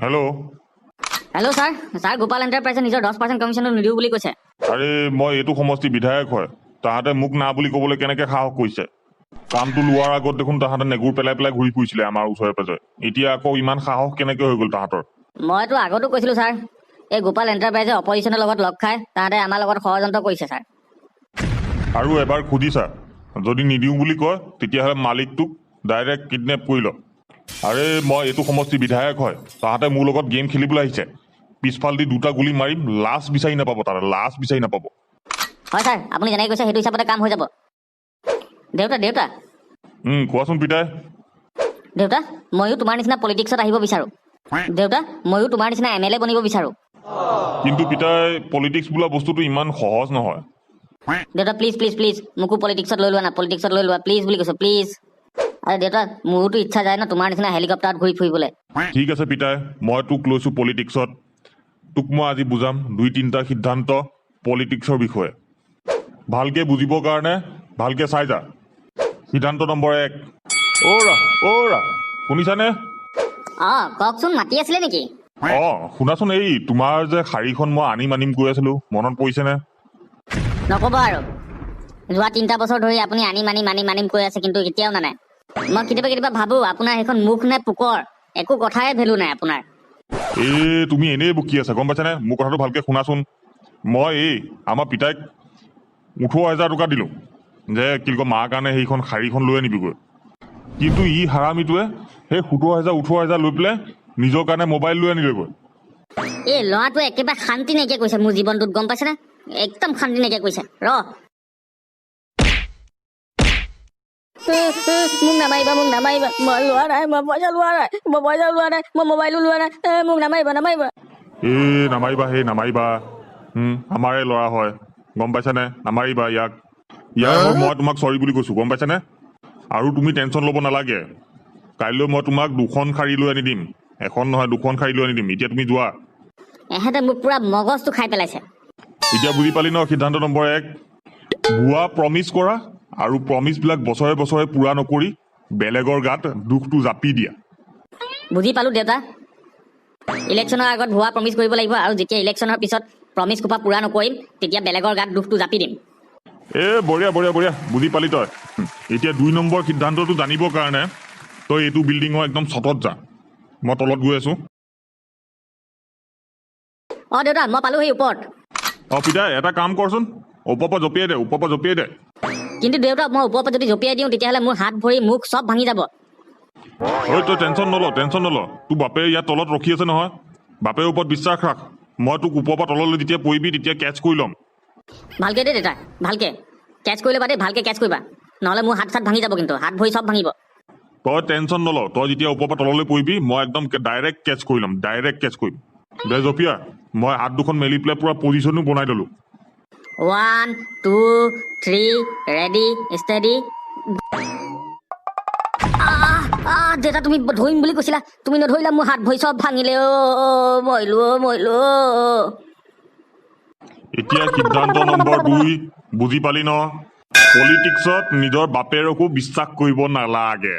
Hello'. Hello' sir Gopal এণ্টাৰপ্ৰাইজে নিজৰ 10% কমিশ্যনটো নিদিওঁ বুলি কৈছে। আৰে মই এইটো সমষ্টি বিধায়ক হয়, তাহাঁতে মোক না বুলি ক'বলৈ কেনেকৈ সাহস কৰিছে? কামটো লোৱাৰ আগত দেখোন তাহাঁতে নেগুৰ পেলাই পেলাই ঘূৰি ফুৰিছিলে আমাৰ ওচৰে পাজৰে, এতিয়া আকৌ ইমান সাহস কেনেকৈ হৈ গ'ল তাহাঁতৰ? মইতো আগতো কৈছিলোঁ ছাৰ, এই গোপাল এণ্টাৰপ্ৰাইজে অপজিশ্যনৰ লগত লগ খাই তাহাঁতে আমাৰ লগত ষড়যন্ত্ৰ কৰিছে ছাৰ। আৰু এবাৰ খুজিছা, যদি নিদিওঁ বুলি কয় তেতিয়াহ'লে মালিকটোক ডাইৰেক্ট কিডনেপ কৰি ল। আৰে মই এইটো সমষ্টি বিধায়ক হয়, তাহাঁতে মোৰ লগত গেম খেলিবলৈ আহিছে, পিছফালেদি দুটা গুলি মাৰিম, লাশ বিচাৰি নাপাব, তাহাঁতে লাশ বিচাৰি নাপাব। হয় ছাৰ, আপুনি যেনেকৈ কৈছে সেইটো হিচাপতে কাম হৈ যাব। দেউতা কোৱাচোন পিতাই। দেউতা, ময়ো তোমাৰ নিচিনা পলিটিক্সত আহিব বিচাৰোঁ। দেউতা, ময়ো তোমাৰ নিচিনা MLA বনিব বিচাৰোঁ। কিন্তু পিতাই পলিটিক্স বোলা বস্তুটো ইমান সহজ নহয়। দেউতা প্লিজ মোকো পলিটিক্সত লৈ লোৱা না, পলিটিক্সত লৈ লোৱা প্লিজ বুলি কৈছোঁ, প্লিজ। আৰে দেউতা, মোৰোতো ইচ্ছা যায় ন তোমাৰ নিচিনা হেলিকপ্টাৰত ঘূৰি ফুৰিবলৈ। ঠিক আছে পিতাই, মই তোক লৈছোঁ পলিটিক্সত। তোক মই আজি বুজাম 2-3টা সিদ্ধান্ত পলিটিক্সৰ বিষয়ে। ভালকে বুজিবৰ কাৰণে ভালকে চাই যা। সিদ্ধান্ত নম্বৰ 1, অ'ৰা শুনিছানে? কওকচোন, মাতি আছিলে নেকি? শুনাচোন, এই তোমাৰ যে শাৰীখন মই আনিম কৈ আছিলো, মনত পৰিছেনে? নক'ব আৰু, যোৱা 3টা বছৰ ধৰি আপুনি আনিম কৈ আছে, কিন্তু এতিয়াও নানে। মই কেতিয়াবা ভাবো আপোনাৰ সেইখন মুখ নে পোকৰ, একো কথাই ভেলু নাই আপোনাৰ। তুমি এনেই বকি আছা, গম পাইছানে? মোৰ কথাটো ভালকে শুনাচোন। মই আমাৰ পিতাইক 18,000 টকা দিলোঁ যে কি কয় মাৰ কাৰণে সেইখন শাৰীখন লৈ আনিবিগৈ, কিন্তু ই হাৰামিটোৱে সেই 17,000-18,000 লৈ পেলাই নিজৰ কাৰণে মোবাইল লৈ আনিলেগৈ। এই ল'ৰাটোৱে একেবাৰে শান্তি নাইকিয়া কৰিছে মোৰ জীৱনটোত, গম পাইছেনে? একদম শান্তি নাইকিয়া কৰিছে। মোক নামাৰিবা, মই লোৱা নাই, মই পইচা লোৱা নাই, মই মোবাইলো লোৱা নাই, মোক নামাৰিবা। নামাৰিবা আমাৰে ল'ৰা হয়, গম পাইছানে? নামাৰিবা ইয়াক মই তোমাক চৰি বুলি কৈছোঁ, গম পাইছানে? আৰু তুমি টেনশ্যন ল'ব নালাগে, কাইলৈ মই তোমাক 2খন শাৰী লৈ আনি দিম, 1খন নহয় 2খন শাৰী লৈ আনি দিম। এতিয়া তুমি যোৱা। এহেঁতে মোক পুৰা মগজটো খাই পেলাইছে। এতিয়া বুজি পালি ন? সিদ্ধান্ত নম্বৰ 1, ভুৱা প্ৰমিচ কৰা আৰু প্ৰমিচবিলাক বছৰে বছৰে পূৰা নকৰি বেলেগৰ গাত দুখটো জাপি দিয়া। বুজি পালো দেউতা, ইলেকশ্যনৰ আগত ভুৱা প্ৰমিচ কৰিব লাগিব, আৰু যেতিয়া ইলেকশ্যনৰ পিছত প্ৰমিচ সোপা পূৰা নকৰিম তেতিয়া বেলেগৰ গাত দুখটো জাপি দিম। বঢ়িয়া বুজি পালি তই। এতিয়া 2 নম্বৰ সিদ্ধান্তটো জানিবৰ কাৰণে তই এইটো বিল্ডিঙৰ একদম চটত যা, মই তলত গৈ আছো। দেউতা, মই পালো সেই ওপৰত। পিতাই এটা কাম কৰচোন, ওপৰৰ পৰা জঁপিয়াই দে। কিন্তু দেউতা, মই ওপৰৰ পৰা যদি জঁপিয়াই দিওঁ তেতিয়াহ'লে মোৰ হাত ভৰি মুখ চব ভাঙি যাব। তই টেনশ্যন নল, তোৰ বাপে ইয়াত তলত ৰখি আছে নহয়, বাপেৰ ওপৰত বিশ্বাস ৰাখ। মই তোক ওপৰৰ পৰা তললৈ যেতিয়া পৰিবি তেতিয়া কেটচ কৰি ল'ম। ভালকে দেই দেউতা, ভালকে কেটচ কৰি ল'বা দেই, ভালকে কেটচ কৰিবা, নহ'লে মোৰ হাত চাত ভাঙি যাব, কিন্তু হাত ভৰি চব ভাঙিব। তই টেনশ্যন নল, তই যেতিয়া ওপৰৰ পৰা তললৈ পৰিবি মই একদম ডাইৰেক্ট কেটচ কৰি ল'ম, দে জঁপিয়া। মই হাত দুখন মেলি পেলাই পুৰা পজিশ্যনো বনাই ল'লো। 1, 2, 3 ৰেডি ষ্টেডি। দেউতা, তুমি ধৰিম বুলি কৈছিলা, তুমি নধৰিলা, মোৰ হাত ভৰি চব ভাঙিলে। মৰিলো। এতিয়া সিদ্ধান্ত নম্বৰ 2 বুজি পালি ন? পলিটিক্সত নিজৰ বাপেৰকো বিশ্বাস কৰিব নালাগে।